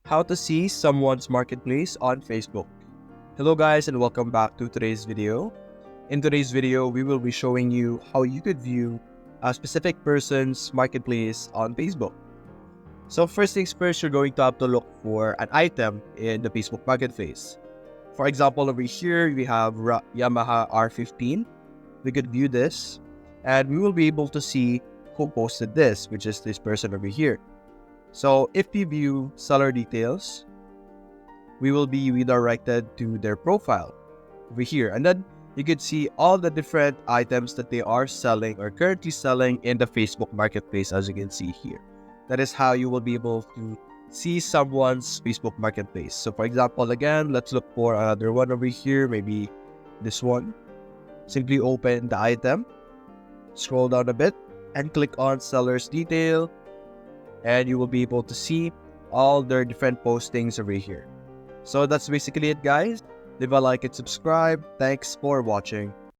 How to see someone's marketplace on Facebook. Hello guys and welcome back to today's video. In today's video, we will be showing you how you could view a specific person's marketplace on Facebook. So first things first, you're going to have to look for an item in the Facebook marketplace. For example, over here, we have Yamaha R15. We could view this and we will be able to see who posted this, which is this person over here. So if we view seller details, we will be redirected to their profile over here. And then you could see all the different items that they are selling or currently selling in the Facebook marketplace, as you can see here. That is how you will be able to see someone's Facebook marketplace. So for example, again, let's look for another one over here, maybe this one. Simply open the item, scroll down a bit, and click on seller's detail. And you will be able to see all their different postings over here. So that's basically it, guys. Leave a like and subscribe. Thanks for watching.